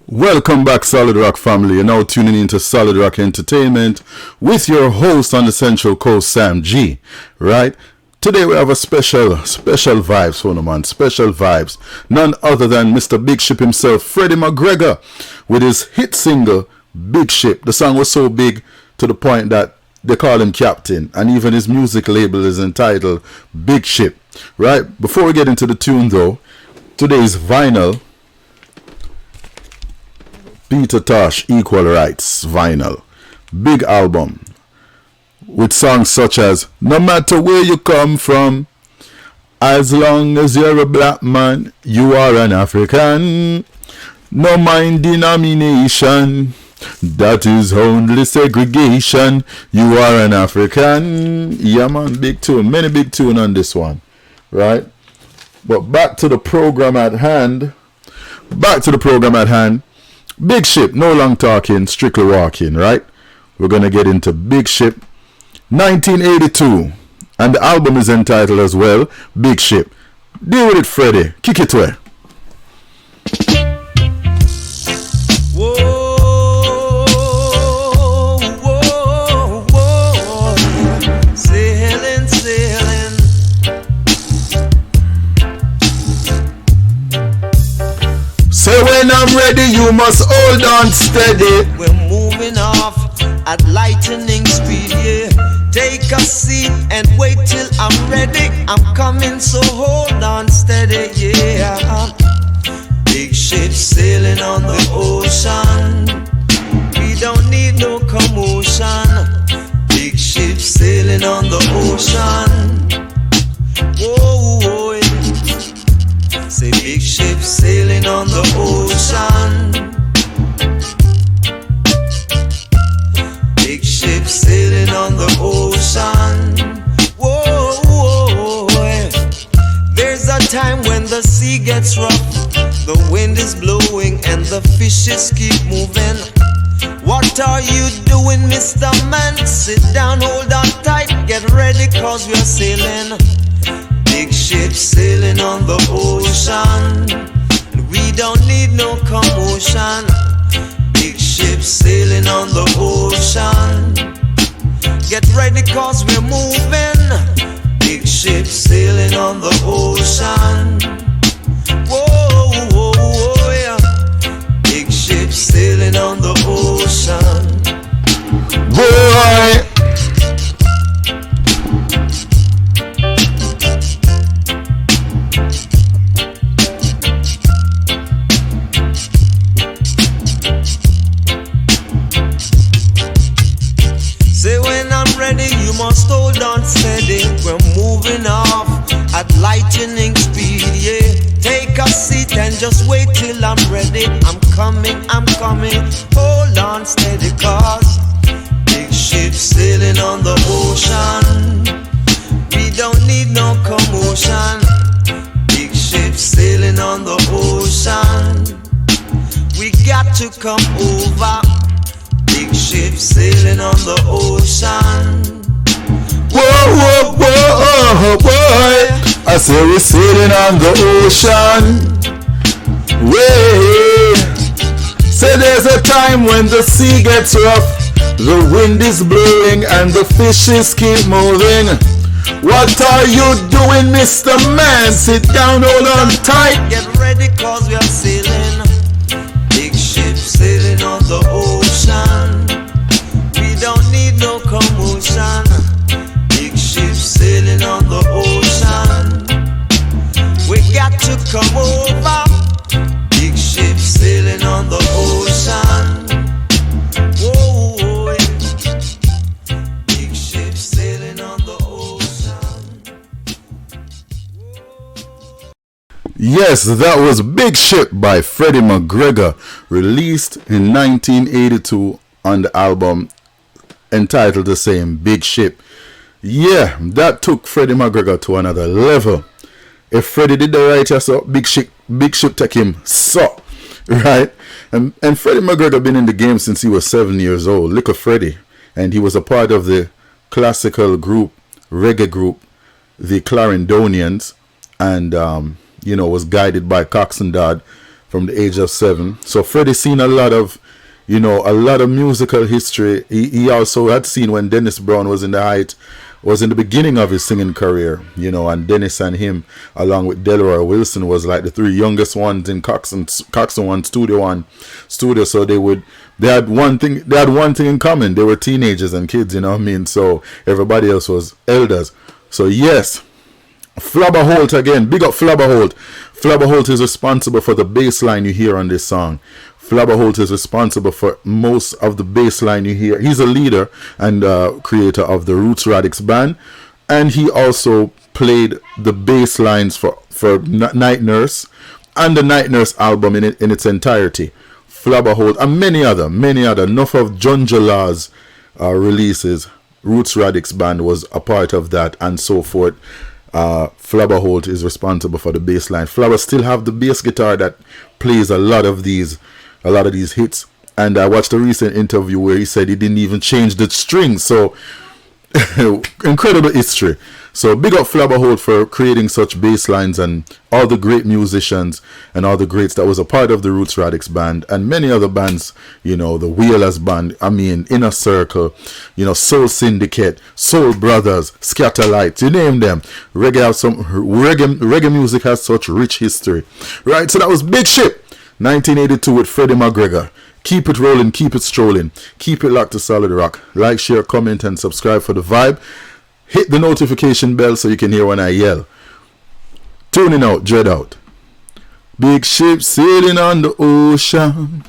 Welcome back, Solid Roc family. You're now tuning into Solid Roc Entertainment with your host on the Central Coast, Sam G. Right? Today we have a special vibes, man. Special vibes. None other than Mr. Big Ship himself, Freddie Mcgregor, with his hit single, Big Ship. The song was so big to the point that they call him Captain, and even his music label is entitled Big Ship. Right? Before we get into the tune though, today's vinyl, Peter Tosh Equal Rights vinyl. Big album with songs such as No Matter Where You Come From, As Long As You're a Black Man, You Are an African, No Mind Denomination, That Is Only Segregation, You Are an African. Yeah man, big tune. Many big tune on this one. Right? But back to the program at hand. Big Ship, no long talking, strictly walking, right? We're going to get into Big Ship 1982. And the album is entitled as well, Big Ship. Deal with it, Freddie. Kick it away. So when I'm ready, you must hold on steady. We're moving off at lightning speed, yeah. Take a seat and wait till I'm ready. I'm coming, so hold on steady, yeah. Big ship sailing on the ocean. We don't need no commotion. Big ship sailing on the ocean. Whoa, whoa, yeah. Say big ship sailing on the ocean. Big ship sailing on the ocean. Whoa, whoa, whoa. There's a time when the sea gets rough, the wind is blowing and the fishes keep moving. What are you doing, Mr. Man? Sit down, hold on tight, get ready cause we're sailing. Big ship sailing on the ocean, and we don't need no commotion. Big ship sailing on the ocean. Get ready cause we're moving. Big ship sailing on the ocean. Whoa, whoa, whoa, yeah. Big ship sailing on the ocean. Boy! You must hold on steady. We're moving off at lightning speed, yeah. Take a seat and just wait till I'm ready. I'm coming. Hold on steady cause big ship sailing on the ocean. We don't need no commotion. Big ship sailing on the ocean. We got to come over. Big ship sailing on the ocean. Whoa, whoa, whoa, boy. I say we're sailing on the ocean. Way. Say there's a time when the sea gets rough, the wind is blowing and the fishes keep moving. What are you doing, Mr. Man? Sit down, hold on tight. Get ready cause we are sailing. Big ship sailing on the ocean. We don't need no commotion. Big ship sailing on the ocean. We got to come over. Big ship sailing on the ocean. Whoa, yeah. Big ship sailing on the ocean. Yes, that was Big Ship by Freddie Mcgregor, released in 1982 on the album entitled the same, Big Ship. Yeah, that took Freddie McGregor to another level. If Freddie did the right, so Big Ship take him so, right? And Freddie McGregor been in the game since he was 7 years old, little Freddie, and he was a part of the classical group, reggae group, the Clarendonians, and was guided by Cox and Dodd from the age of 7. So Freddie seen a lot of, a lot of musical history. He also had seen when Dennis Brown was in the beginning of his singing career, and Dennis and him, along with Delroy Wilson, was like the 3 youngest ones in Coxon One studio. So they had one thing in common. They were teenagers and kids, So everybody else was elders. So yes, Flabba Holt again. Big up Flabba Holt. Flabba Holt is responsible for the bass line you hear on this song. Flabba Holt is responsible for most of the bass line you hear. He's a leader and creator of the Roots Radics band. And he also played the bass lines for Night Nurse and the Night Nurse album in its entirety. Flabba Holt and many other. Enough of John Jala's releases. Roots Radics band was a part of that and so forth. Flabba Holt is responsible for the bass line. Flabba still have the bass guitar that plays a lot of these hits. And I watched a recent interview where he said he didn't even change the strings. So incredible history. So big up Flabba Holt for creating such bass lines and all the great musicians and all the greats that was a part of the Roots Radics band and many other bands, the Wheelers band, Inner Circle, Soul Syndicate, Soul Brothers, Scatterlights, you name them. Reggae music has such rich history. Right, so that was Big Ship 1982 with Freddie Mcgregor. Keep it rolling, keep it strolling, keep it locked to Solid Roc. Like, share, comment, and subscribe for the vibe. Hit the notification bell so you can hear when I yell. Tuning out, dread out. Big ship sailing on the ocean.